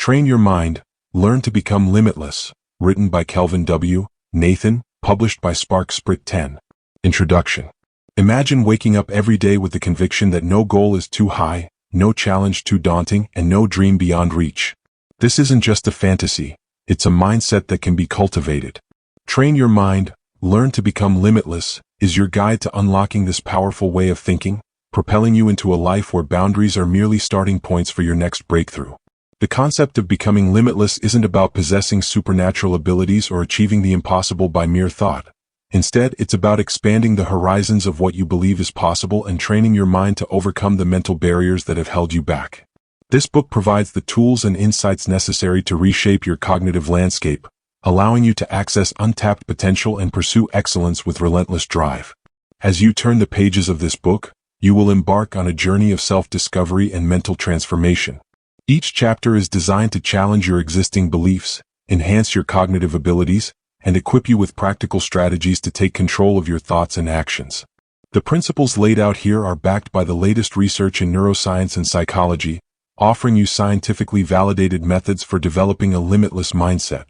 Train Your Mind, Learn to Become Limitless, written by Kelvin W. Nathan, published by Spark Sprit 10. Introduction. Imagine waking up every day with the conviction that no goal is too high, no challenge too daunting, and no dream beyond reach. This isn't just a fantasy, it's a mindset that can be cultivated. Train Your Mind, Learn to Become Limitless is your guide to unlocking this powerful way of thinking, propelling you into a life where boundaries are merely starting points for your next breakthrough. The concept of becoming limitless isn't about possessing supernatural abilities or achieving the impossible by mere thought. Instead, it's about expanding the horizons of what you believe is possible and training your mind to overcome the mental barriers that have held you back. This book provides the tools and insights necessary to reshape your cognitive landscape, allowing you to access untapped potential and pursue excellence with relentless drive. As you turn the pages of this book, you will embark on a journey of self-discovery and mental transformation. Each chapter is designed to challenge your existing beliefs, enhance your cognitive abilities, and equip you with practical strategies to take control of your thoughts and actions. The principles laid out here are backed by the latest research in neuroscience and psychology, offering you scientifically validated methods for developing a limitless mindset.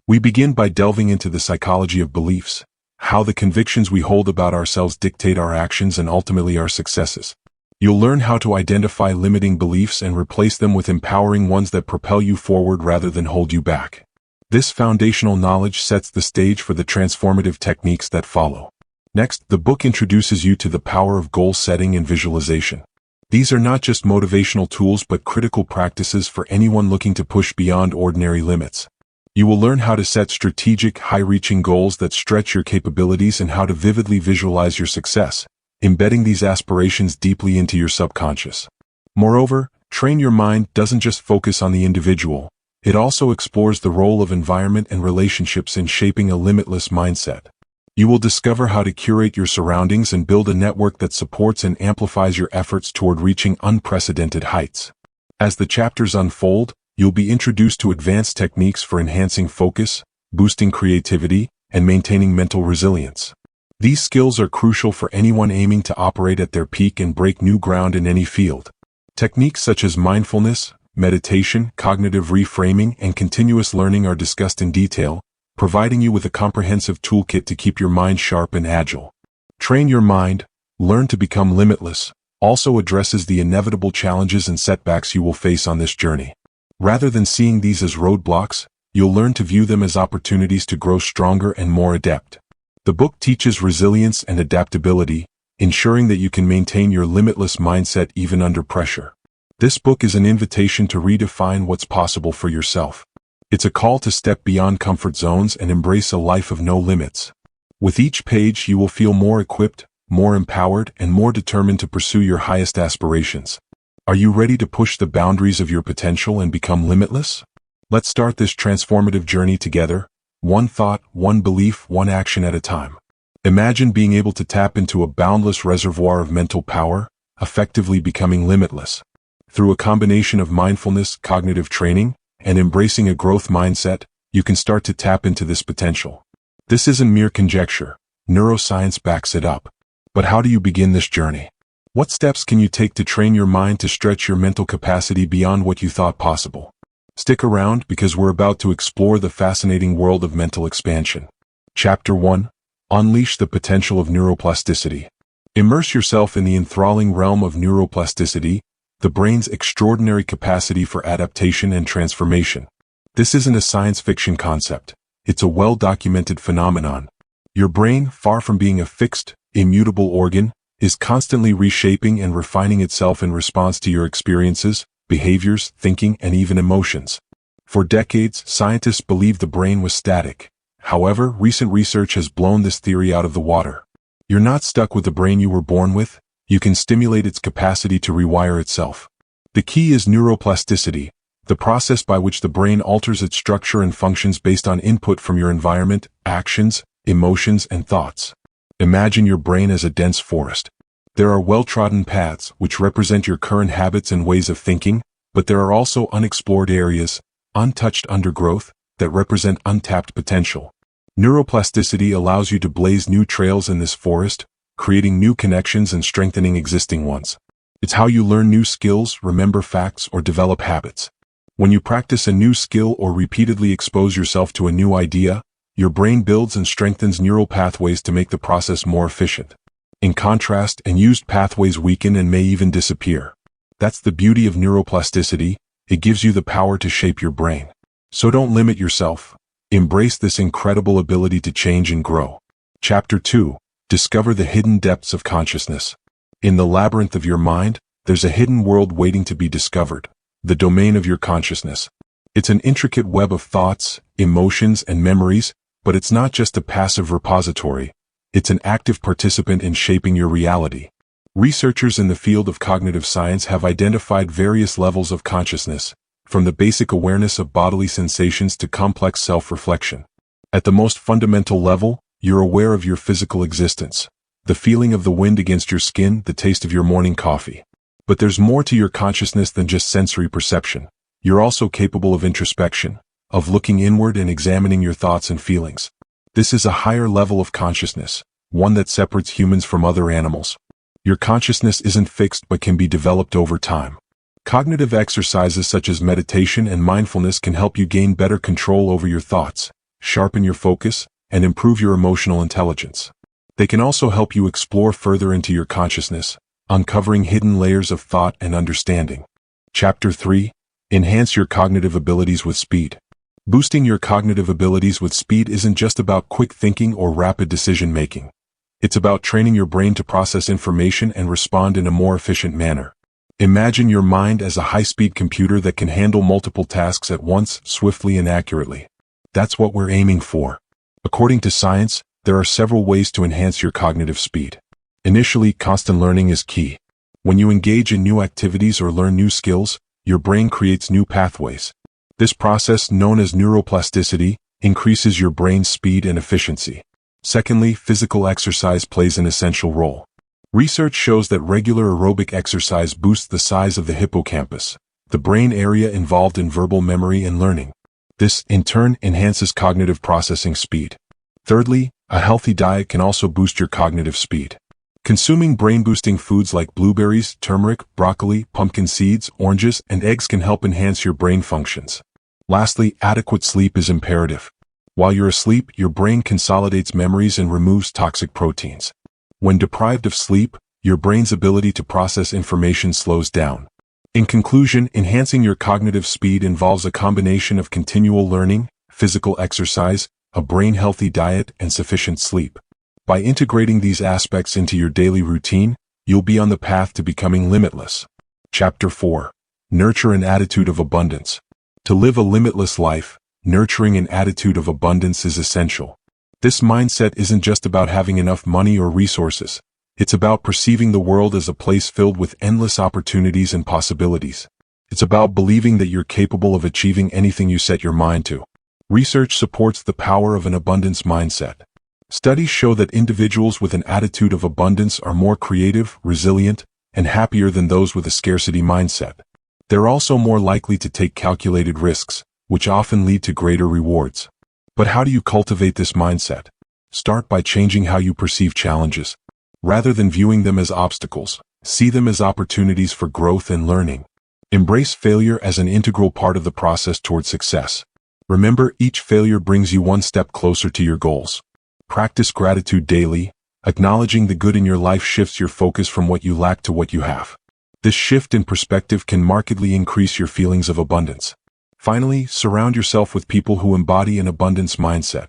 We begin by delving into the psychology of beliefs, how the convictions we hold about ourselves dictate our actions and ultimately our successes. You'll learn how to identify limiting beliefs and replace them with empowering ones that propel you forward rather than hold you back. This foundational knowledge sets the stage for the transformative techniques that follow. Next, the book introduces you to the power of goal setting and visualization. These are not just motivational tools but critical practices for anyone looking to push beyond ordinary limits. You will learn how to set strategic, high-reaching goals that stretch your capabilities and how to vividly visualize your success, embedding these aspirations deeply into your subconscious. Moreover, Train Your Mind doesn't just focus on the individual. It also explores the role of environment and relationships in shaping a limitless mindset. You will discover how to curate your surroundings and build a network that supports and amplifies your efforts toward reaching unprecedented heights. As the chapters unfold, you'll be introduced to advanced techniques for enhancing focus, boosting creativity, and maintaining mental resilience. These skills are crucial for anyone aiming to operate at their peak and break new ground in any field. Techniques such as mindfulness, meditation, cognitive reframing, and continuous learning are discussed in detail, providing you with a comprehensive toolkit to keep your mind sharp and agile. Train Your Mind, Learn to Become Limitless also addresses the inevitable challenges and setbacks you will face on this journey. Rather than seeing these as roadblocks, you'll learn to view them as opportunities to grow stronger and more adept. The book teaches resilience and adaptability, ensuring that you can maintain your limitless mindset even under pressure. This book is an invitation to redefine what's possible for yourself. It's a call to step beyond comfort zones and embrace a life of no limits. With each page, you will feel more equipped, more empowered, and more determined to pursue your highest aspirations. Are you ready to push the boundaries of your potential and become limitless? Let's start this transformative journey together, one thought, one belief, one action at a time. Imagine being able to tap into a boundless reservoir of mental power, effectively becoming limitless. Through a combination of mindfulness, cognitive training, and embracing a growth mindset, you can start to tap into this potential. This isn't mere conjecture. Neuroscience backs it up. But how do you begin this journey? What steps can you take to train your mind to stretch your mental capacity beyond what you thought possible? Stick around because we're about to explore the fascinating world of mental expansion. Chapter 1. Unleash the Potential of Neuroplasticity. Immerse yourself in the enthralling realm of neuroplasticity, the brain's extraordinary capacity for adaptation and transformation. This isn't a science fiction concept. It's a well-documented phenomenon. Your brain, far from being a fixed, immutable organ, is constantly reshaping and refining itself in response to your experiences, behaviors, thinking, and even emotions. For decades, scientists believed the brain was static. However, recent research has blown this theory out of the water. You're not stuck with the brain you were born with. You can stimulate its capacity to rewire itself. The key is neuroplasticity, the process by which the brain alters its structure and functions based on input from your environment, actions, emotions, and thoughts. Imagine your brain as a dense forest. There are well-trodden paths, which represent your current habits and ways of thinking, but there are also unexplored areas, untouched undergrowth, that represent untapped potential. Neuroplasticity allows you to blaze new trails in this forest, creating new connections and strengthening existing ones. It's how you learn new skills, remember facts, or develop habits. When you practice a new skill or repeatedly expose yourself to a new idea, your brain builds and strengthens neural pathways to make the process more efficient. In contrast, unused pathways weaken and may even disappear. That's the beauty of neuroplasticity. It gives you the power to shape your brain. So don't limit yourself. Embrace this incredible ability to change and grow. Chapter 2. Discover the hidden depths of consciousness. In the labyrinth of your mind, there's a hidden world waiting to be discovered, the domain of your consciousness. It's an intricate web of thoughts, emotions, and memories, but it's not just a passive repository. It's an active participant in shaping your reality. Researchers in the field of cognitive science have identified various levels of consciousness, from the basic awareness of bodily sensations to complex self-reflection. At the most fundamental level, you're aware of your physical existence, the feeling of the wind against your skin, the taste of your morning coffee. But there's more to your consciousness than just sensory perception. You're also capable of introspection, of looking inward and examining your thoughts and feelings. This is a higher level of consciousness, one that separates humans from other animals. Your consciousness isn't fixed but can be developed over time. Cognitive exercises such as meditation and mindfulness can help you gain better control over your thoughts, sharpen your focus, and improve your emotional intelligence. They can also help you explore further into your consciousness, uncovering hidden layers of thought and understanding. Chapter 3. Enhance your cognitive abilities with speed. Boosting your cognitive abilities with speed isn't just about quick thinking or rapid decision-making. It's about training your brain to process information and respond in a more efficient manner. Imagine your mind as a high-speed computer that can handle multiple tasks at once, swiftly and accurately. That's what we're aiming for. According to science, there are several ways to enhance your cognitive speed. Initially, constant learning is key. When you engage in new activities or learn new skills, your brain creates new pathways. This process, known as neuroplasticity, increases your brain's speed and efficiency. Secondly, physical exercise plays an essential role. Research shows that regular aerobic exercise boosts the size of the hippocampus, the brain area involved in verbal memory and learning. This, in turn, enhances cognitive processing speed. Thirdly, a healthy diet can also boost your cognitive speed. Consuming brain-boosting foods like blueberries, turmeric, broccoli, pumpkin seeds, oranges, and eggs can help enhance your brain functions. Lastly, adequate sleep is imperative. While you're asleep, your brain consolidates memories and removes toxic proteins. When deprived of sleep, your brain's ability to process information slows down. In conclusion, enhancing your cognitive speed involves a combination of continual learning, physical exercise, a brain-healthy diet, and sufficient sleep. By integrating these aspects into your daily routine, you'll be on the path to becoming limitless. Chapter 4. Nurture an attitude of abundance. To live a limitless life, nurturing an attitude of abundance is essential. This mindset isn't just about having enough money or resources. It's about perceiving the world as a place filled with endless opportunities and possibilities. It's about believing that you're capable of achieving anything you set your mind to. Research supports the power of an abundance mindset. Studies show that individuals with an attitude of abundance are more creative, resilient, and happier than those with a scarcity mindset. They're also more likely to take calculated risks, which often lead to greater rewards. But how do you cultivate this mindset? Start by changing how you perceive challenges. Rather than viewing them as obstacles, see them as opportunities for growth and learning. Embrace failure as an integral part of the process toward success. Remember, each failure brings you one step closer to your goals. Practice gratitude daily. Acknowledging the good in your life shifts your focus from what you lack to what you have. This shift in perspective can markedly increase your feelings of abundance. Finally, surround yourself with people who embody an abundance mindset.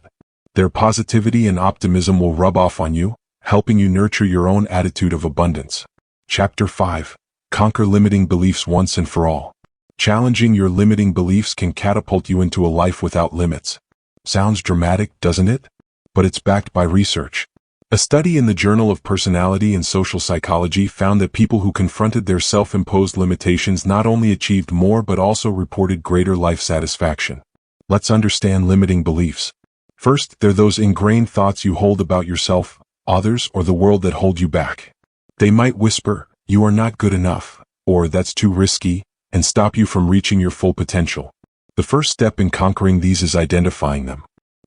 Their positivity and optimism will rub off on you, helping you nurture your own attitude of abundance. Chapter 5. Conquer limiting beliefs once and for all. Challenging your limiting beliefs can catapult you into a life without limits. Sounds dramatic, doesn't it? But it's backed by research. A study in the Journal of Personality and Social Psychology found that people who confronted their self-imposed limitations not only achieved more but also reported greater life satisfaction. Let's understand limiting beliefs. First, they're those ingrained thoughts you hold about yourself, others, or the world that hold you back. They might whisper, "You are not good enough," or "That's too risky," and stop you from reaching your full potential. The first step in conquering these is identifying them.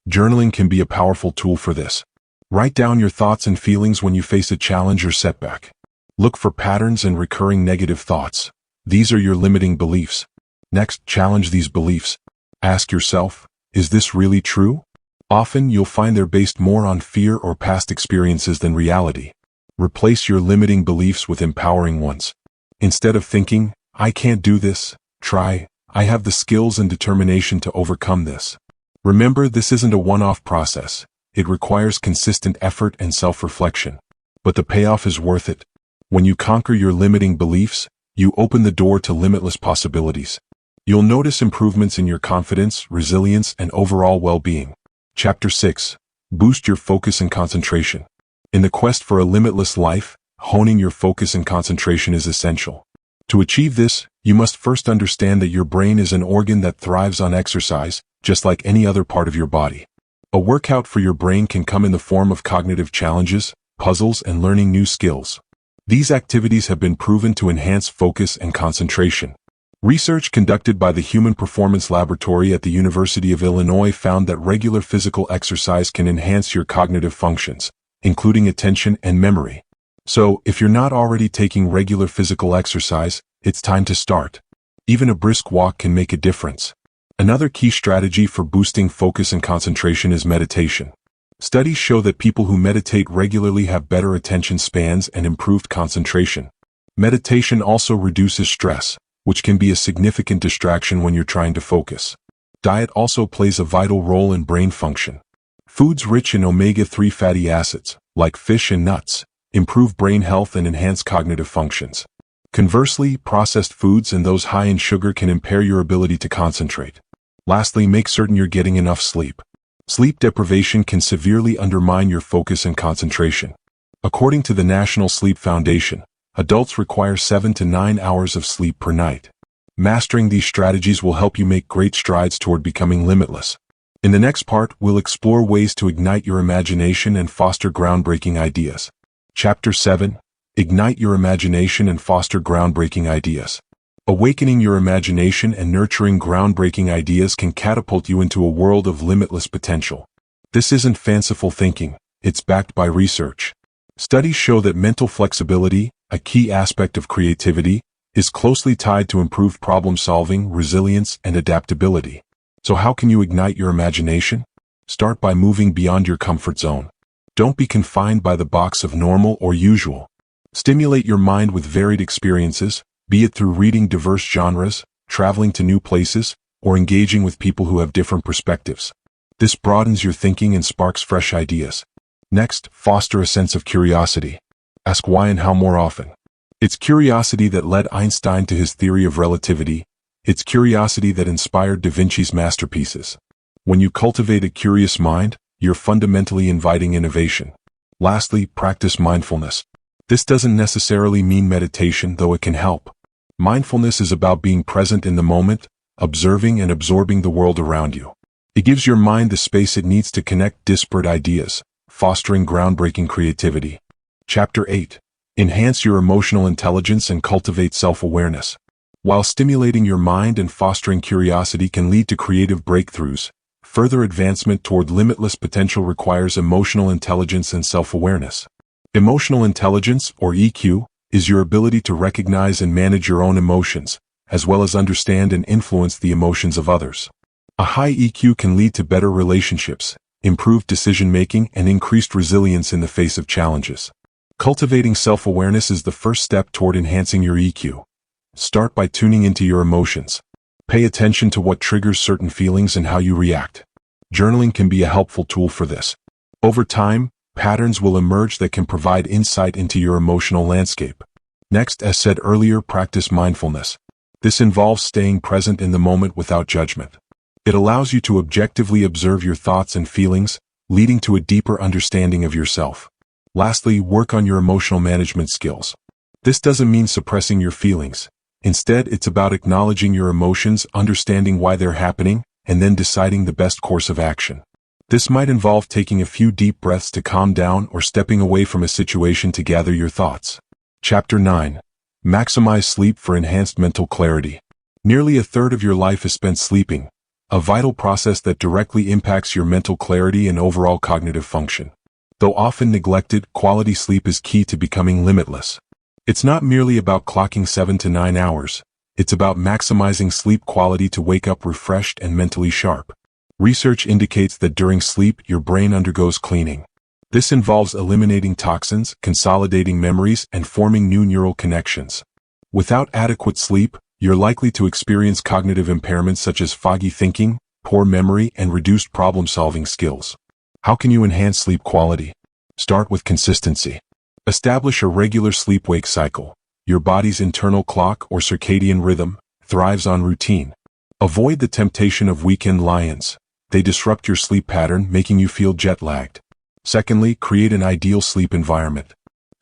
Journaling can be a powerful tool for this. Write down your thoughts and feelings when you face a challenge or setback. Look for patterns and recurring negative thoughts. These are your limiting beliefs. Next, challenge these beliefs. Ask yourself, is this really true? Often you'll find they're based more on fear or past experiences than reality. Replace your limiting beliefs with empowering ones. Instead of thinking, I can't do this, try, I have the skills and determination to overcome this. Remember, this isn't a one-off process. It requires consistent effort and self-reflection. But the payoff is worth it. When you conquer your limiting beliefs, you open the door to limitless possibilities. You'll notice improvements in your confidence, resilience, and overall well-being. Chapter 6. Boost your focus and concentration. In the quest for a limitless life, honing your focus and concentration is essential. To achieve this, you must first understand that your brain is an organ that thrives on exercise, just like any other part of your body. A workout for your brain can come in the form of cognitive challenges, puzzles, and learning new skills. These activities have been proven to enhance focus and concentration. Research conducted by the Human Performance Laboratory at the University of Illinois found that regular physical exercise can enhance your cognitive functions, including attention and memory. So, if you're not already taking regular physical exercise, it's time to start. Even a brisk walk can make a difference. Another key strategy for boosting focus and concentration is meditation. Studies show that people who meditate regularly have better attention spans and improved concentration. Meditation also reduces stress, which can be a significant distraction when you're trying to focus. Diet also plays a vital role in brain function. Foods rich in omega-3 fatty acids, like fish and nuts, improve brain health and enhance cognitive functions. Conversely, processed foods and those high in sugar can impair your ability to concentrate. Lastly, make certain you're getting enough sleep. Sleep deprivation can severely undermine your focus and concentration. According to the National Sleep Foundation, adults require 7 to 9 hours of sleep per night. Mastering these strategies will help you make great strides toward becoming limitless. In the next part, we'll explore ways to ignite your imagination and foster groundbreaking ideas. Chapter 7. Ignite your imagination and foster groundbreaking ideas. Awakening your imagination and nurturing groundbreaking ideas can catapult you into a world of limitless potential. This isn't fanciful thinking, it's backed by research. Studies show that mental flexibility, a key aspect of creativity, is closely tied to improved problem-solving, resilience, and adaptability. So how can you ignite your imagination? Start by moving beyond your comfort zone. Don't be confined by the box of normal or usual. Stimulate your mind with varied experiences, be it through reading diverse genres, traveling to new places, or engaging with people who have different perspectives. This broadens your thinking and sparks fresh ideas. Next, foster a sense of curiosity. Ask why and how more often. It's curiosity that led Einstein to his theory of relativity. It's curiosity that inspired Da Vinci's masterpieces. When you cultivate a curious mind, you're fundamentally inviting innovation. Lastly, practice mindfulness. This doesn't necessarily mean meditation, though it can help. Mindfulness is about being present in the moment, observing and absorbing the world around you. It gives your mind the space it needs to connect disparate ideas, fostering groundbreaking creativity. Chapter 8. Enhance your emotional intelligence and cultivate self-awareness. While stimulating your mind and fostering curiosity can lead to creative breakthroughs, further advancement toward limitless potential requires emotional intelligence and self-awareness. Emotional intelligence, or EQ, is your ability to recognize and manage your own emotions, as well as understand and influence the emotions of others. A high EQ can lead to better relationships, improved decision-making, and increased resilience in the face of challenges. Cultivating self-awareness is the first step toward enhancing your EQ. Start by tuning into your emotions. Pay attention to what triggers certain feelings and how you react. Journaling can be a helpful tool for this. Over time, patterns will emerge that can provide insight into your emotional landscape. Next, as said earlier, practice mindfulness. This involves staying present in the moment without judgment. It allows you to objectively observe your thoughts and feelings, leading to a deeper understanding of yourself. Lastly, work on your emotional management skills. This doesn't mean suppressing your feelings. Instead, it's about acknowledging your emotions, understanding why they're happening, and then deciding the best course of action. This might involve taking a few deep breaths to calm down or stepping away from a situation to gather your thoughts. Chapter 9. Maximize sleep for enhanced mental clarity. Nearly a third of your life is spent sleeping, a vital process that directly impacts your mental clarity and overall cognitive function. Though often neglected, quality sleep is key to becoming limitless. It's not merely about clocking 7 to 9 hours. It's about maximizing sleep quality to wake up refreshed and mentally sharp. Research indicates that during sleep, your brain undergoes cleaning. This involves eliminating toxins, consolidating memories, and forming new neural connections. Without adequate sleep, you're likely to experience cognitive impairments such as foggy thinking, poor memory, and reduced problem-solving skills. How can you enhance sleep quality? Start with consistency. Establish a regular sleep-wake cycle. Your body's internal clock or circadian rhythm thrives on routine. Avoid the temptation of weekend lie-ins. They disrupt your sleep pattern, making you feel jet-lagged. Secondly, create an ideal sleep environment.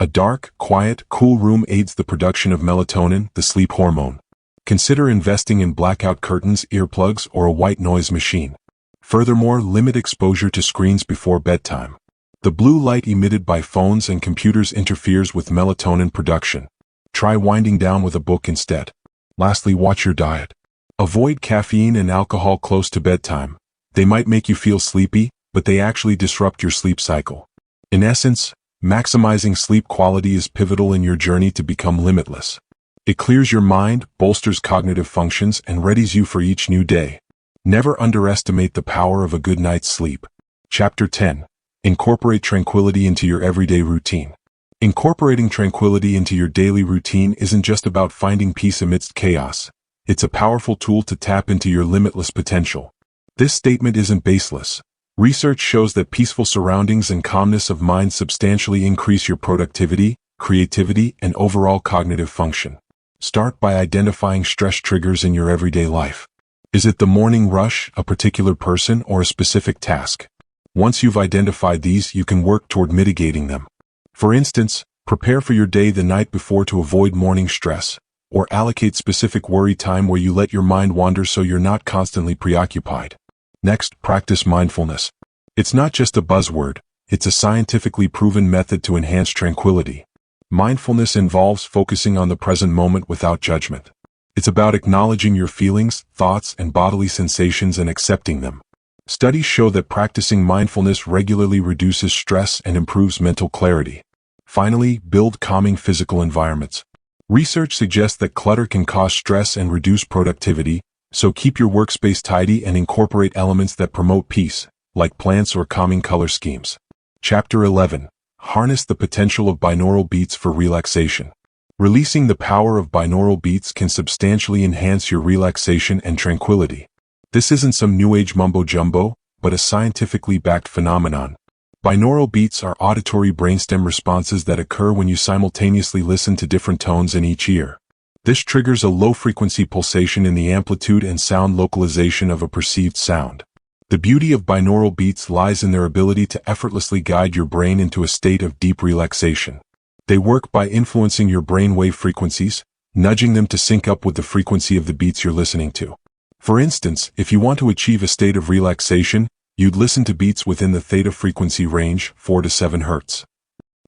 A dark, quiet, cool room aids the production of melatonin, the sleep hormone. Consider investing in blackout curtains, earplugs, or a white noise machine. Furthermore, limit exposure to screens before bedtime. The blue light emitted by phones and computers interferes with melatonin production. Try winding down with a book instead. Lastly, watch your diet. Avoid caffeine and alcohol close to bedtime. They might make you feel sleepy, but they actually disrupt your sleep cycle. In essence, maximizing sleep quality is pivotal in your journey to become limitless. It clears your mind, bolsters cognitive functions, and readies you for each new day. Never underestimate the power of a good night's sleep. Chapter 10. Incorporate tranquility into your everyday routine. Incorporating tranquility into your daily routine isn't just about finding peace amidst chaos. It's a powerful tool to tap into your limitless potential. This statement isn't baseless. Research shows that peaceful surroundings and calmness of mind substantially increase your productivity, creativity, and overall cognitive function. Start by identifying stress triggers in your everyday life. Is it the morning rush, a particular person, or a specific task? Once you've identified these, you can work toward mitigating them. For instance, prepare for your day the night before to avoid morning stress, or allocate specific worry time where you let your mind wander so you're not constantly preoccupied. Next, practice mindfulness. It's not just a buzzword, it's a scientifically proven method to enhance tranquility. Mindfulness involves focusing on the present moment without judgment. It's about acknowledging your feelings, thoughts, and bodily sensations and accepting them. Studies show that practicing mindfulness regularly reduces stress and improves mental clarity. Finally, build calming physical environments. Research suggests that clutter can cause stress and reduce productivity, so keep your workspace tidy and incorporate elements that promote peace, like plants or calming color schemes. Chapter 11. Harness the potential of binaural beats for relaxation. Releasing the power of binaural beats can substantially enhance your relaxation and tranquility. This isn't some new age mumbo-jumbo, but a scientifically backed phenomenon. Binaural beats are auditory brainstem responses that occur when you simultaneously listen to different tones in each ear. This triggers a low-frequency pulsation in the amplitude and sound localization of a perceived sound. The beauty of binaural beats lies in their ability to effortlessly guide your brain into a state of deep relaxation. They work by influencing your brain wave frequencies, nudging them to sync up with the frequency of the beats you're listening to. For instance, if you want to achieve a state of relaxation, you'd listen to beats within the theta frequency range, 4 to 7 Hz.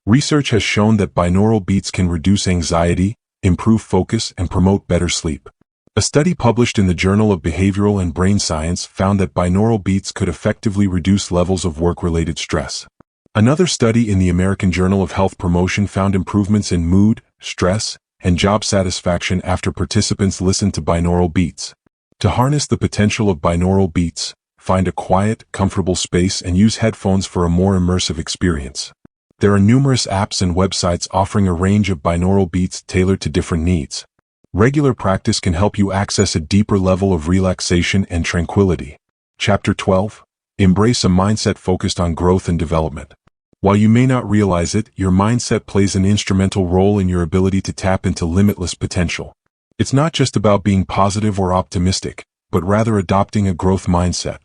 Research has shown that binaural beats can reduce anxiety, improve focus, and promote better sleep. A study published in the Journal of Behavioral and Brain Science found that binaural beats could effectively reduce levels of work-related stress. Another study in the American Journal of Health Promotion found improvements in mood, stress, and job satisfaction after participants listened to binaural beats. To harness the potential of binaural beats, find a quiet, comfortable space and use headphones for a more immersive experience. There are numerous apps and websites offering a range of binaural beats tailored to different needs. Regular practice can help you access a deeper level of relaxation and tranquility. Chapter 12. Embrace a mindset focused on growth and development. While you may not realize it, your mindset plays an instrumental role in your ability to tap into limitless potential. It's not just about being positive or optimistic, but rather adopting a growth mindset.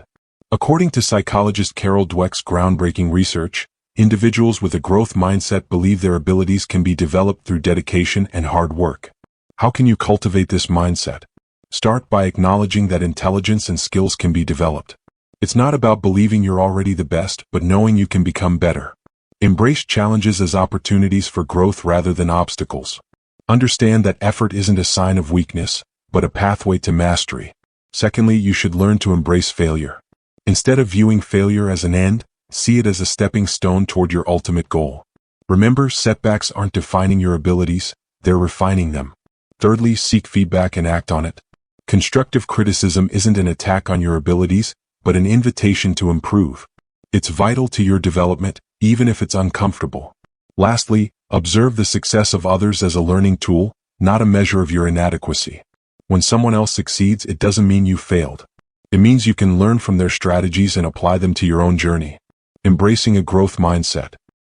According to psychologist Carol Dweck's groundbreaking research, individuals with a growth mindset believe their abilities can be developed through dedication and hard work. How can you cultivate this mindset? Start by acknowledging that intelligence and skills can be developed. It's not about believing you're already the best, but knowing you can become better. Embrace challenges as opportunities for growth rather than obstacles. Understand that effort isn't a sign of weakness, but a pathway to mastery. Secondly, you should learn to embrace failure. Instead of viewing failure as an end, see it as a stepping stone toward your ultimate goal. Remember, setbacks aren't defining your abilities, they're refining them. Thirdly, seek feedback and act on it. Constructive criticism isn't an attack on your abilities, but an invitation to improve. It's vital to your development, even if it's uncomfortable. Lastly, observe the success of others as a learning tool, not a measure of your inadequacy. When someone else succeeds, it doesn't mean you failed. It means you can learn from their strategies and apply them to your own journey. Embracing a growth mindset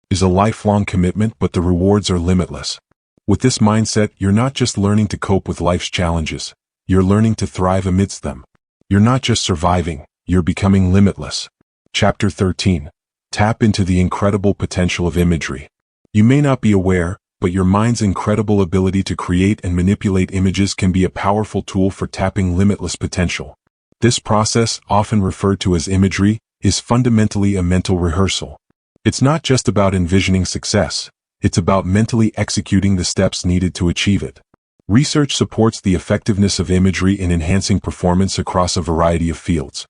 is a lifelong commitment, but the rewards are limitless. With this mindset, you're not just learning to cope with life's challenges, you're learning to thrive amidst them. You're not just surviving, you're becoming limitless. Chapter 13. Tap into the incredible potential of imagery. You may not be aware, but your mind's incredible ability to create and manipulate images can be a powerful tool for tapping limitless potential. This process, often referred to as imagery, is fundamentally a mental rehearsal. It's not just about envisioning success, it's about mentally executing the steps needed to achieve it. Research supports the effectiveness of imagery in enhancing performance across a variety of fields.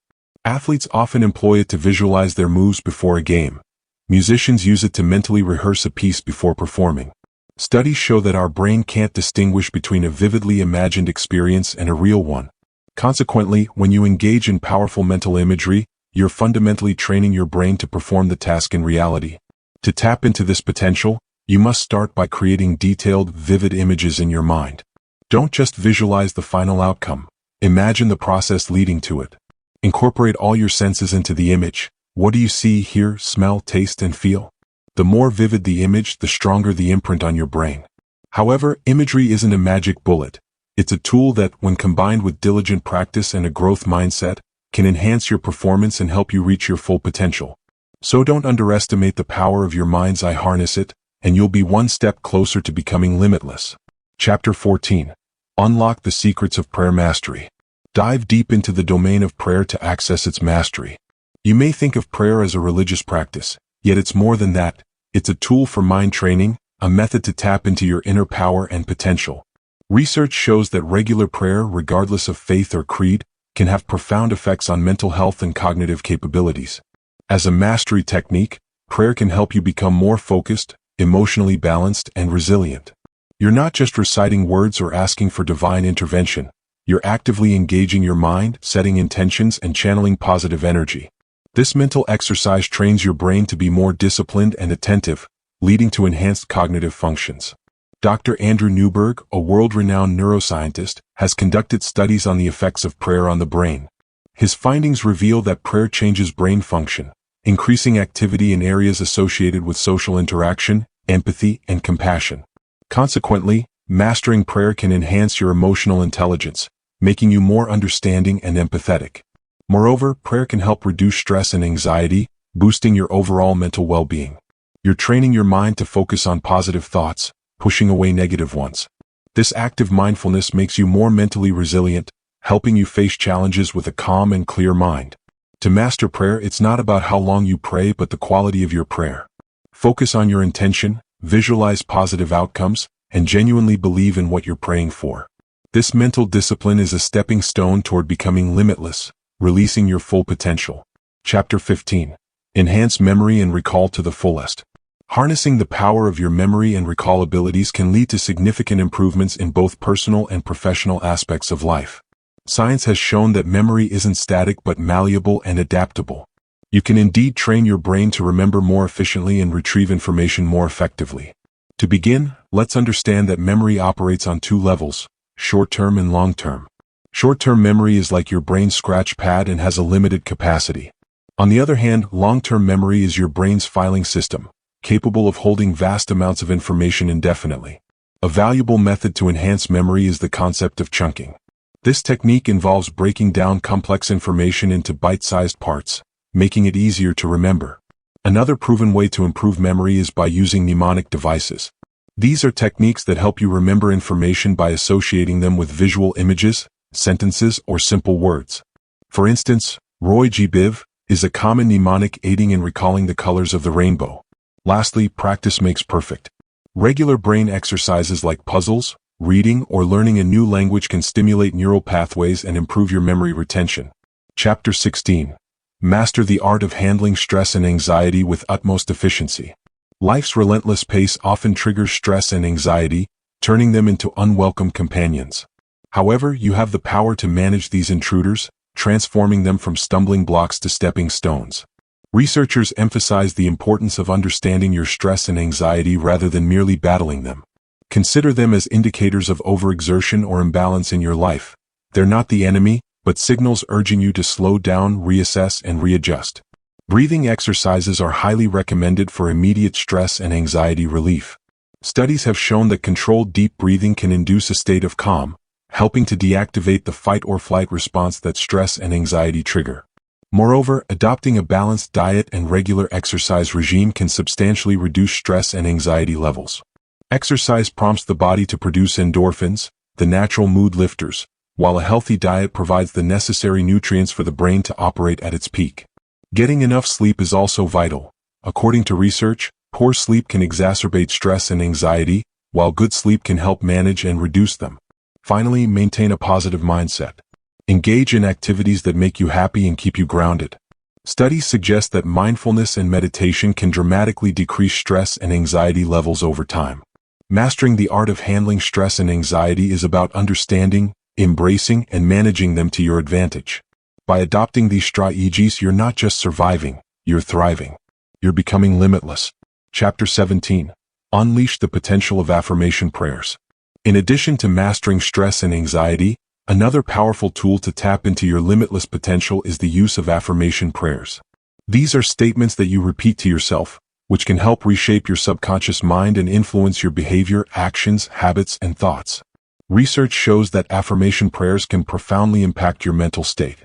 Athletes often employ it to visualize their moves before a game. Musicians use it to mentally rehearse a piece before performing. Studies show that our brain can't distinguish between a vividly imagined experience and a real one. Consequently, when you engage in powerful mental imagery, you're fundamentally training your brain to perform the task in reality. To tap into this potential, you must start by creating detailed, vivid images in your mind. Don't just visualize the final outcome. Imagine the process leading to it. Incorporate all your senses into the image. What do you see, hear, smell, taste, and feel? The more vivid the image, the stronger the imprint on your brain. However, imagery isn't a magic bullet. It's a tool that, when combined with diligent practice and a growth mindset, can enhance your performance and help you reach your full potential. So don't underestimate the power of your mind's eye. Harness it, and you'll be one step closer to becoming limitless. Chapter 14. Unlock the secrets of prayer mastery. Dive deep into the domain of prayer to access its mastery. You may think of prayer as a religious practice, yet it's more than that. It's a tool for mind training, a method to tap into your inner power and potential. Research shows that regular prayer, regardless of faith or creed, can have profound effects on mental health and cognitive capabilities. As a mastery technique, prayer can help you become more focused, emotionally balanced, and resilient. You're not just reciting words or asking for divine intervention. You're actively engaging your mind, setting intentions, and channeling positive energy. This mental exercise trains your brain to be more disciplined and attentive, leading to enhanced cognitive functions. Dr. Andrew Newberg, a world-renowned neuroscientist, has conducted studies on the effects of prayer on the brain. His findings reveal that prayer changes brain function, increasing activity in areas associated with social interaction, empathy, and compassion. Consequently, mastering prayer can enhance your emotional intelligence, making you more understanding and empathetic. Moreover, prayer can help reduce stress and anxiety, boosting your overall mental well-being. You're training your mind to focus on positive thoughts, pushing away negative ones. This active mindfulness makes you more mentally resilient, helping you face challenges with a calm and clear mind. To master prayer, it's not about how long you pray, but the quality of your prayer. Focus on your intention, visualize positive outcomes, and genuinely believe in what you're praying for. This mental discipline is a stepping stone toward becoming limitless, releasing your full potential. Chapter 15. Enhance memory and recall to the fullest. Harnessing the power of your memory and recall abilities can lead to significant improvements in both personal and professional aspects of life. Science has shown that memory isn't static but malleable and adaptable. You can indeed train your brain to remember more efficiently and retrieve information more effectively. To begin, let's understand that memory operates on two levels: short-term and long-term. Short-term memory is like your brain's scratch pad and has a limited capacity. On the other hand, long-term memory is your brain's filing system, capable of holding vast amounts of information indefinitely. A valuable method to enhance memory is the concept of chunking. This technique involves breaking down complex information into bite-sized parts, making it easier to remember. Another proven way to improve memory is by using mnemonic devices. These are techniques that help you remember information by associating them with visual images, sentences, or simple words. For instance, Roy G. Biv is a common mnemonic aiding in recalling the colors of the rainbow. Lastly, practice makes perfect. Regular brain exercises like puzzles, reading, or learning a new language can stimulate neural pathways and improve your memory retention. Chapter 16. Master the art of handling stress and anxiety with utmost efficiency. Life's relentless pace often triggers stress and anxiety, turning them into unwelcome companions. However, you have the power to manage these intruders, transforming them from stumbling blocks to stepping stones. Researchers emphasize the importance of understanding your stress and anxiety rather than merely battling them. Consider them as indicators of overexertion or imbalance in your life. They're not the enemy, but signals urging you to slow down, reassess, and readjust. Breathing exercises are highly recommended for immediate stress and anxiety relief. Studies have shown that controlled deep breathing can induce a state of calm, helping to deactivate the fight-or-flight response that stress and anxiety trigger. Moreover, adopting a balanced diet and regular exercise regime can substantially reduce stress and anxiety levels. Exercise prompts the body to produce endorphins, the natural mood lifters, while a healthy diet provides the necessary nutrients for the brain to operate at its peak. Getting enough sleep is also vital. According to research, poor sleep can exacerbate stress and anxiety, while good sleep can help manage and reduce them. Finally, maintain a positive mindset. Engage in activities that make you happy and keep you grounded. Studies suggest that mindfulness and meditation can dramatically decrease stress and anxiety levels over time. Mastering the art of handling stress and anxiety is about understanding, embracing, and managing them to your advantage. By adopting these strategies, you're not just surviving, you're thriving. You're becoming limitless. Chapter 17. Unleash the potential of affirmation prayers. In addition to mastering stress and anxiety, another powerful tool to tap into your limitless potential is the use of affirmation prayers. These are statements that you repeat to yourself, which can help reshape your subconscious mind and influence your behavior, actions, habits, and thoughts. Research shows that affirmation prayers can profoundly impact your mental state.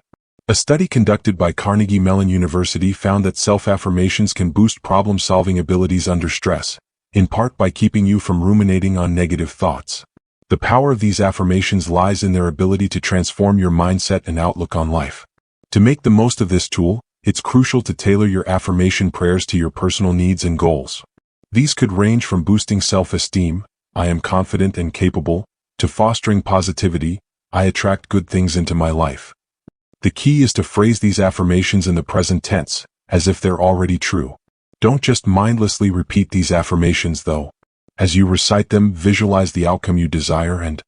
A study conducted by Carnegie Mellon University found that self-affirmations can boost problem-solving abilities under stress, in part by keeping you from ruminating on negative thoughts. The power of these affirmations lies in their ability to transform your mindset and outlook on life. To make the most of this tool, it's crucial to tailor your affirmation prayers to your personal needs and goals. These could range from boosting self-esteem, I am confident and capable, to fostering positivity, I attract good things into my life. The key is to phrase these affirmations in the present tense, as if they're already true. Don't just mindlessly repeat these affirmations though. As you recite them, visualize the outcome you desire and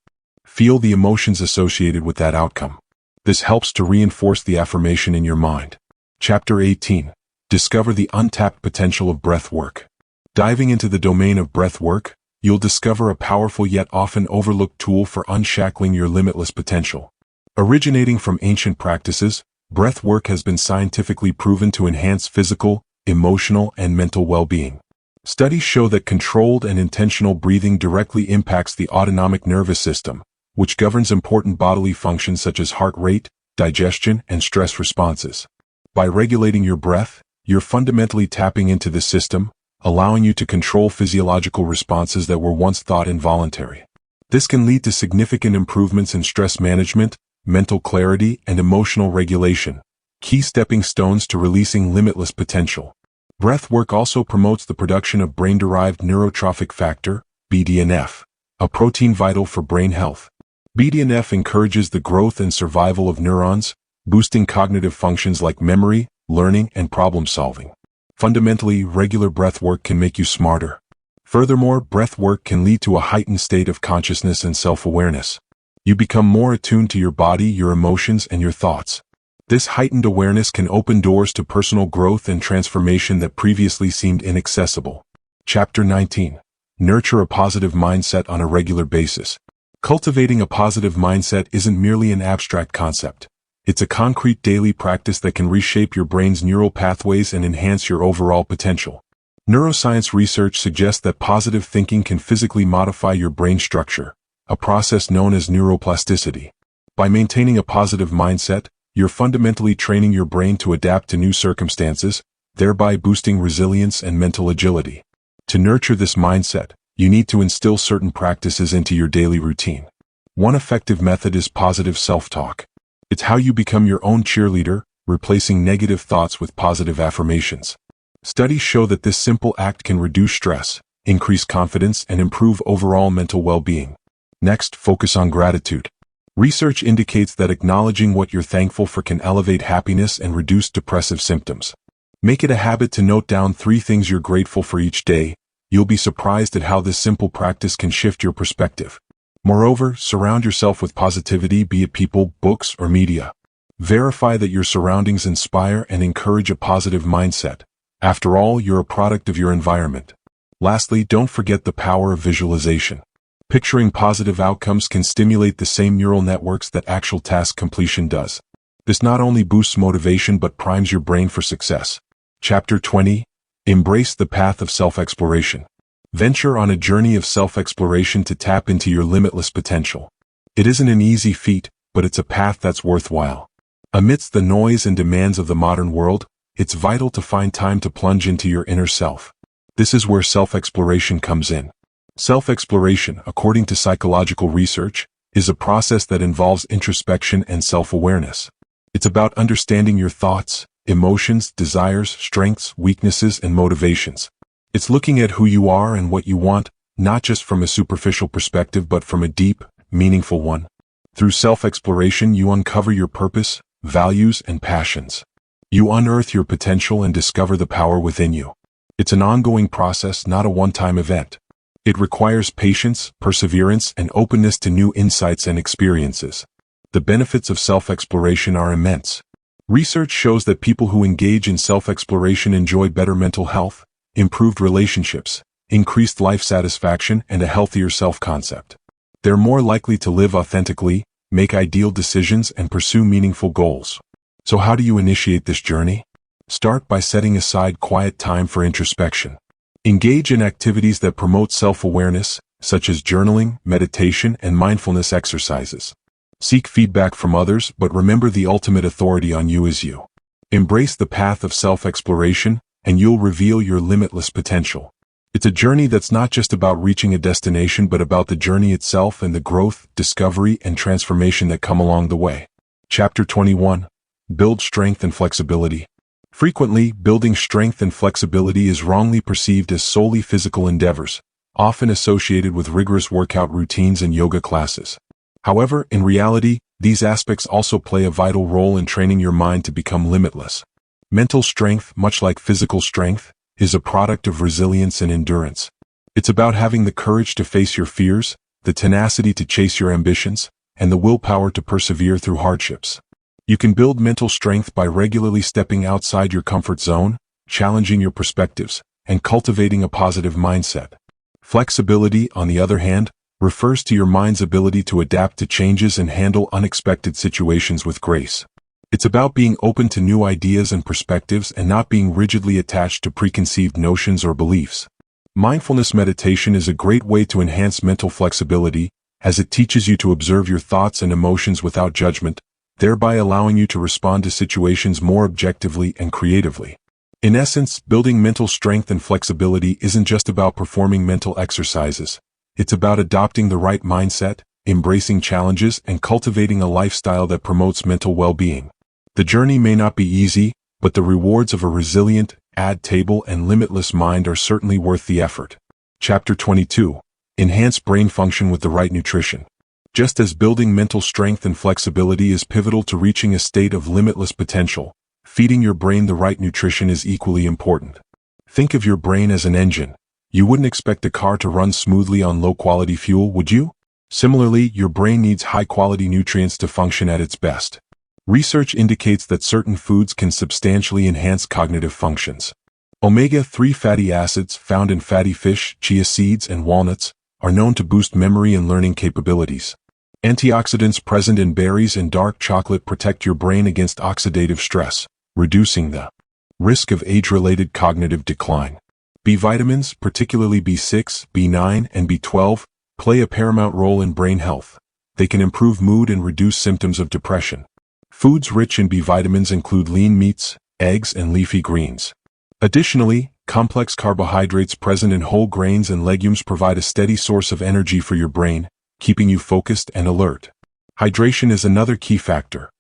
feel the emotions associated with that outcome. This helps to reinforce the affirmation in your mind. Chapter 18. Discover the untapped potential of breath work. Diving into the domain of breath work, you'll discover a powerful yet often overlooked tool for unshackling your limitless potential. Originating from ancient practices, breath work has been scientifically proven to enhance physical, emotional, and mental well-being. Studies show that controlled and intentional breathing directly impacts the autonomic nervous system, which governs important bodily functions such as heart rate, digestion, and stress responses. By regulating your breath, you're fundamentally tapping into this system, allowing you to control physiological responses that were once thought involuntary. This can lead to significant improvements in stress management, mental clarity, and emotional regulation, key stepping stones to releasing limitless potential. Breath work also promotes the production of brain-derived neurotrophic factor, BDNF, a protein vital for brain health. BDNF encourages the growth and survival of neurons, boosting cognitive functions like memory, learning, and problem-solving. Fundamentally, regular breath work can make you smarter. Furthermore, breath work can lead to a heightened state of consciousness and self-awareness. You become more attuned to your body, your emotions, and your thoughts. This heightened awareness can open doors to personal growth and transformation that previously seemed inaccessible. Chapter 19. Nurture a positive mindset on a regular basis. Cultivating a positive mindset isn't merely an abstract concept. It's a concrete daily practice that can reshape your brain's neural pathways and enhance your overall potential. Neuroscience research suggests that positive thinking can physically modify your brain structure, a process known as neuroplasticity. By maintaining a positive mindset, you're fundamentally training your brain to adapt to new circumstances, thereby boosting resilience and mental agility. To nurture this mindset, you need to instill certain practices into your daily routine. One effective method is positive self-talk. It's how you become your own cheerleader, replacing negative thoughts with positive affirmations. Studies show that this simple act can reduce stress, increase confidence, and improve overall mental well-being. Next, focus on gratitude. Research indicates that acknowledging what you're thankful for can elevate happiness and reduce depressive symptoms. Make it a habit to note down 3 things you're grateful for each day, you'll be surprised at how this simple practice can shift your perspective. Moreover, surround yourself with positivity, be it people, books, or media. Verify that your surroundings inspire and encourage a positive mindset. After all, you're a product of your environment. Lastly, don't forget the power of visualization. Picturing positive outcomes can stimulate the same neural networks that actual task completion does. This not only boosts motivation but primes your brain for success. Chapter 20. Embrace the path of self-exploration. Venture on a journey of self-exploration to tap into your limitless potential. It isn't an easy feat, but it's a path that's worthwhile. Amidst the noise and demands of the modern world, it's vital to find time to plunge into your inner self. This is where self-exploration comes in. Self-exploration, according to psychological research, is a process that involves introspection and self-awareness. It's about understanding your thoughts, emotions, desires, strengths, weaknesses, and motivations. It's looking at who you are and what you want, not just from a superficial perspective but from a deep, meaningful one. Through self-exploration, you uncover your purpose, values, and passions. You unearth your potential and discover the power within you. It's an ongoing process, not a one-time event. It requires patience, perseverance, and openness to new insights and experiences. The benefits of self-exploration are immense. Research shows that people who engage in self-exploration enjoy better mental health, improved relationships, increased life satisfaction, and a healthier self-concept. They're more likely to live authentically, make ideal decisions, and pursue meaningful goals. So how do you initiate this journey? Start by setting aside quiet time for introspection. Engage in activities that promote self-awareness, such as journaling, meditation, and mindfulness exercises. Seek feedback from others, but remember the ultimate authority on you is you. Embrace the path of self-exploration, and you'll reveal your limitless potential. It's a journey that's not just about reaching a destination but about the journey itself and the growth, discovery, and transformation that come along the way. Chapter 21. Build strength and flexibility. Frequently, building strength and flexibility is wrongly perceived as solely physical endeavors, often associated with rigorous workout routines and yoga classes. However, in reality, these aspects also play a vital role in training your mind to become limitless. Mental strength, much like physical strength, is a product of resilience and endurance. It's about having the courage to face your fears, the tenacity to chase your ambitions, and the willpower to persevere through hardships. You can build mental strength by regularly stepping outside your comfort zone, challenging your perspectives, and cultivating a positive mindset. Flexibility, on the other hand, refers to your mind's ability to adapt to changes and handle unexpected situations with grace. It's about being open to new ideas and perspectives and not being rigidly attached to preconceived notions or beliefs. Mindfulness meditation is a great way to enhance mental flexibility, as it teaches you to observe your thoughts and emotions without judgment, thereby allowing you to respond to situations more objectively and creatively. In essence, building mental strength and flexibility isn't just about performing mental exercises. It's about adopting the right mindset, embracing challenges, and cultivating a lifestyle that promotes mental well-being. The journey may not be easy, but the rewards of a resilient, adaptable, and limitless mind are certainly worth the effort. Chapter 22. Enhance brain function with the right nutrition. Just as building mental strength and flexibility is pivotal to reaching a state of limitless potential, feeding your brain the right nutrition is equally important. Think of your brain as an engine. You wouldn't expect a car to run smoothly on low-quality fuel, would you? Similarly, your brain needs high-quality nutrients to function at its best. Research indicates that certain foods can substantially enhance cognitive functions. Omega-3 fatty acids found in fatty fish, chia seeds, and walnuts are known to boost memory and learning capabilities. Antioxidants present in berries and dark chocolate protect your brain against oxidative stress, reducing the risk of age-related cognitive decline. B vitamins, particularly B6, B9, and B12, play a paramount role in brain health. They can improve mood and reduce symptoms of depression. Foods rich in B vitamins include lean meats, eggs, and leafy greens. Additionally, complex carbohydrates present in whole grains and legumes provide a steady source of energy for your brain, keeping you focused and alert. Hydration is another key factor.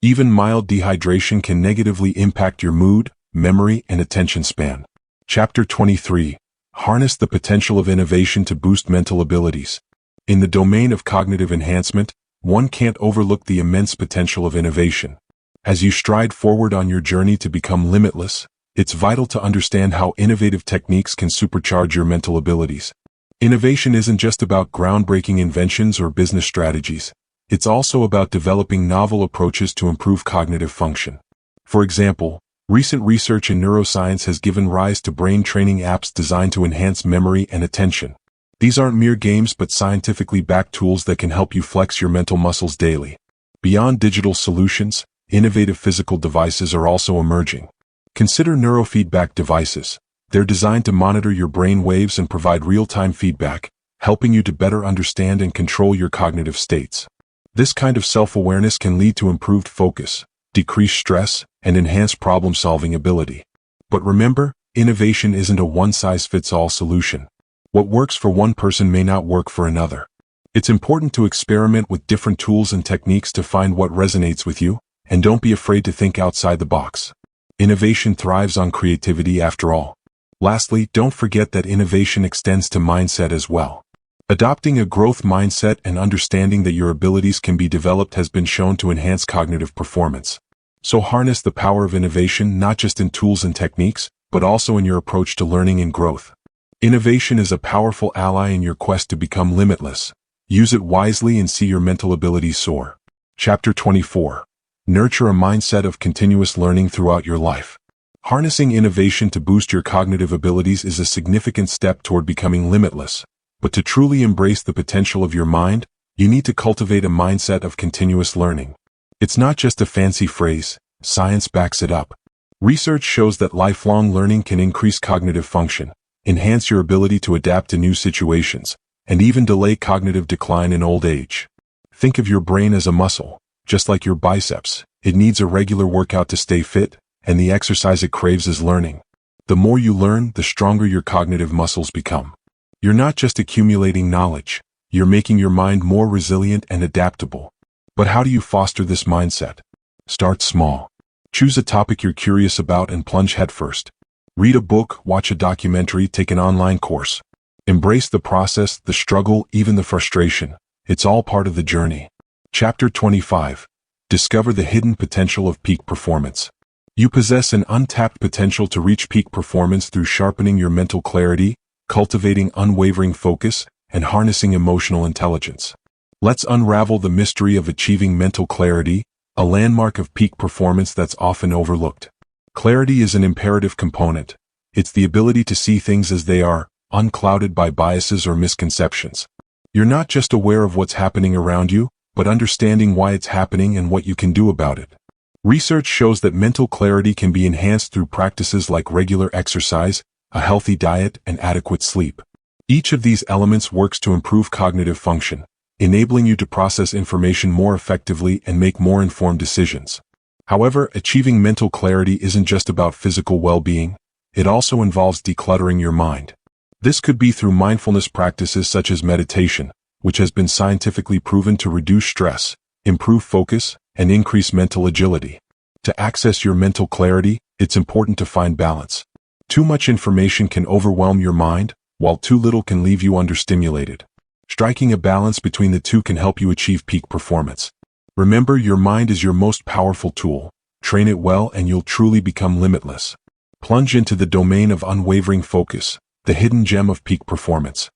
Even mild dehydration can negatively impact your mood, memory, and attention span. Chapter 23. Harness the potential of innovation to boost mental abilities. In the domain of cognitive enhancement, one can't overlook the immense potential of innovation. As you stride forward on your journey to become limitless, it's vital to understand how innovative techniques can supercharge your mental abilities. Innovation isn't just about groundbreaking inventions or business strategies. It's also about developing novel approaches to improve cognitive function. For example, recent research in neuroscience has given rise to brain training apps designed to enhance memory and attention. These aren't mere games but scientifically backed tools that can help you flex your mental muscles daily. Beyond digital solutions, innovative physical devices are also emerging. Consider neurofeedback devices. They're designed to monitor your brain waves and provide real-time feedback, helping you to better understand and control your cognitive states. This kind of self-awareness can lead to improved focus, decreased stress, and enhanced problem-solving ability. But remember, innovation isn't a one-size-fits-all solution. What works for one person may not work for another. It's important to experiment with different tools and techniques to find what resonates with you, and don't be afraid to think outside the box. Innovation thrives on creativity after all. Lastly, don't forget that innovation extends to mindset as well. Adopting a growth mindset and understanding that your abilities can be developed has been shown to enhance cognitive performance. So harness the power of innovation not just in tools and techniques, but also in your approach to learning and growth. Innovation is a powerful ally in your quest to become limitless. Use it wisely and see your mental abilities soar. Chapter 24. Nurture a mindset of continuous learning throughout your life. Harnessing innovation to boost your cognitive abilities is a significant step toward becoming limitless. But to truly embrace the potential of your mind, you need to cultivate a mindset of continuous learning. It's not just a fancy phrase, science backs it up. Research shows that lifelong learning can increase cognitive function, enhance your ability to adapt to new situations, and even delay cognitive decline in old age. Think of your brain as a muscle. Just like your biceps, it needs a regular workout to stay fit, and the exercise it craves is learning. The more you learn, the stronger your cognitive muscles become. You're not just accumulating knowledge, you're making your mind more resilient and adaptable. But how do you foster this mindset? Start small. Choose a topic you're curious about and plunge headfirst. Read a book, watch a documentary, take an online course. Embrace the process, the struggle, even the frustration. It's all part of the journey. Chapter 25. Discover the hidden potential of peak performance. You possess an untapped potential to reach peak performance through sharpening your mental clarity, cultivating unwavering focus, and harnessing emotional intelligence. Let's unravel the mystery of achieving mental clarity, a landmark of peak performance that's often overlooked. Clarity is an imperative component. It's the ability to see things as they are, unclouded by biases or misconceptions. You're not just aware of what's happening around you, but understanding why it's happening and what you can do about it. Research shows that mental clarity can be enhanced through practices like regular exercise, a healthy diet, and adequate sleep. Each of these elements works to improve cognitive function, enabling you to process information more effectively and make more informed decisions. However, achieving mental clarity isn't just about physical well-being, it also involves decluttering your mind. This could be through mindfulness practices such as meditation, which has been scientifically proven to reduce stress, improve focus, and increase mental agility. To access your mental clarity, it's important to find balance. Too much information can overwhelm your mind, while too little can leave you understimulated. Striking a balance between the two can help you achieve peak performance. Remember, your mind is your most powerful tool. Train it well and you'll truly become limitless. Plunge into the domain of unwavering focus, the hidden gem of peak performance.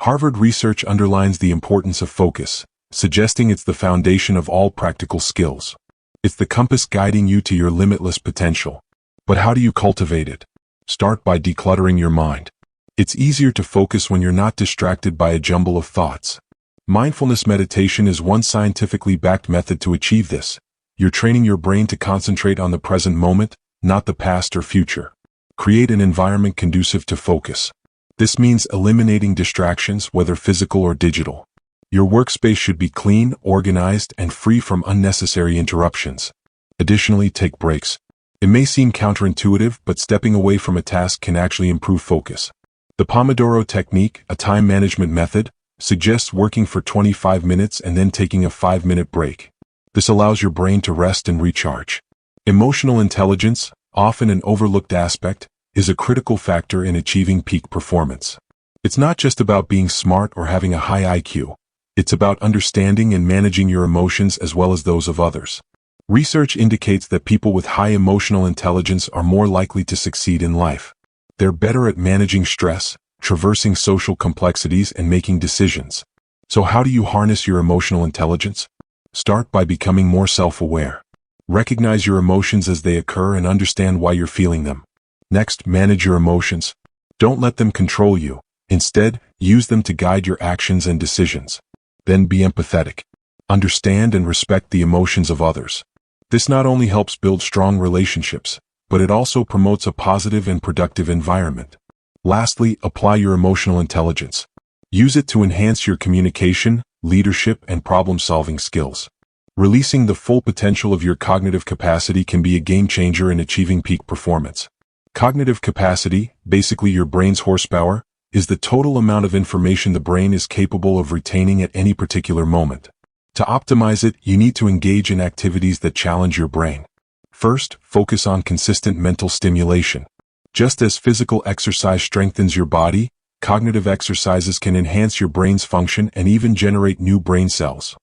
Harvard research underlines the importance of focus, suggesting it's the foundation of all practical skills. It's the compass guiding you to your limitless potential. But how do you cultivate it? Start by decluttering your mind. It's easier to focus when you're not distracted by a jumble of thoughts. Mindfulness meditation is one scientifically backed method to achieve this. You're training your brain to concentrate on the present moment, not the past or future. Create an environment conducive to focus. This means eliminating distractions, whether physical or digital. Your workspace should be clean, organized, and free from unnecessary interruptions. Additionally, take breaks. It may seem counterintuitive, but stepping away from a task can actually improve focus. The Pomodoro technique, a time management method, suggests working for 25 minutes and then taking a 5-minute break. This allows your brain to rest and recharge. Emotional intelligence, often an overlooked aspect, is a critical factor in achieving peak performance. It's not just about being smart or having a high IQ. It's about understanding and managing your emotions as well as those of others. Research indicates that people with high emotional intelligence are more likely to succeed in life. They're better at managing stress, traversing social complexities, and making decisions. So how do you harness your emotional intelligence? Start by becoming more self-aware. Recognize your emotions as they occur and understand why you're feeling them. Next, manage your emotions. Don't let them control you. Instead, use them to guide your actions and decisions. Then be empathetic. Understand and respect the emotions of others. This not only helps build strong relationships, but it also promotes a positive and productive environment. Lastly, apply your emotional intelligence. Use it to enhance your communication, leadership, and problem-solving skills. Releasing the full potential of your cognitive capacity can be a game changer in achieving peak performance. Cognitive capacity, basically your brain's horsepower, is the total amount of information the brain is capable of retaining at any particular moment. To optimize it, you need to engage in activities that challenge your brain. First, focus on consistent mental stimulation. Just as physical exercise strengthens your body, cognitive exercises can enhance your brain's function and even generate new brain cells.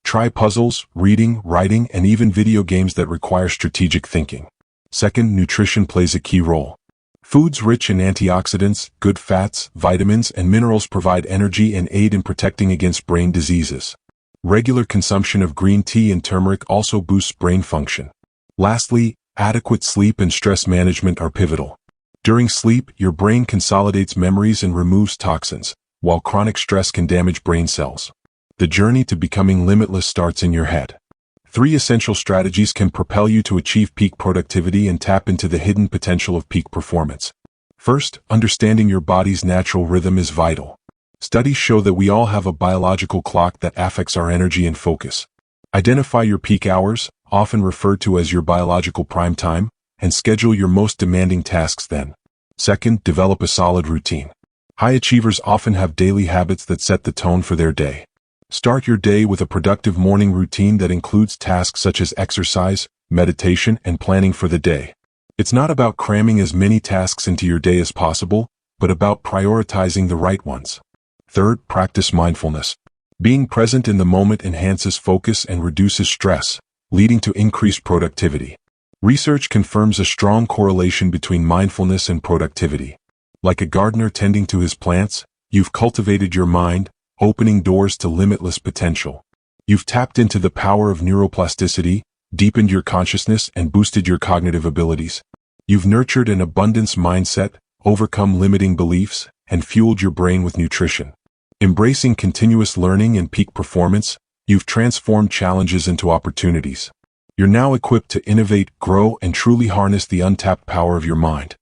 Try puzzles, reading, writing, and even video games that require strategic thinking. Second, nutrition plays a key role. Foods rich in antioxidants, good fats, vitamins, and minerals provide energy and aid in protecting against brain diseases. Regular consumption of green tea and turmeric also boosts brain function. Lastly, adequate sleep and stress management are pivotal. During sleep, your brain consolidates memories and removes toxins, while chronic stress can damage brain cells. The journey to becoming limitless starts in your head. 3 essential strategies can propel you to achieve peak productivity and tap into the hidden potential of peak performance. First, understanding your body's natural rhythm is vital. Studies show that we all have a biological clock that affects our energy and focus. Identify your peak hours, often referred to as your biological prime time, and schedule your most demanding tasks then. Second, develop a solid routine. High achievers often have daily habits that set the tone for their day. Start your day with a productive morning routine that includes tasks such as exercise, meditation, and planning for the day. It's not about cramming as many tasks into your day as possible, but about prioritizing the right ones. Third, practice mindfulness. Being present in the moment enhances focus and reduces stress, leading to increased productivity. Research confirms a strong correlation between mindfulness and productivity. Like a gardener tending to his plants, you've cultivated your mind, opening doors to limitless potential. You've tapped into the power of neuroplasticity, deepened your consciousness, and boosted your cognitive abilities. You've nurtured an abundance mindset, overcome limiting beliefs, and fueled your brain with nutrition. Embracing continuous learning and peak performance, you've transformed challenges into opportunities. You're now equipped to innovate, grow, and truly harness the untapped power of your mind.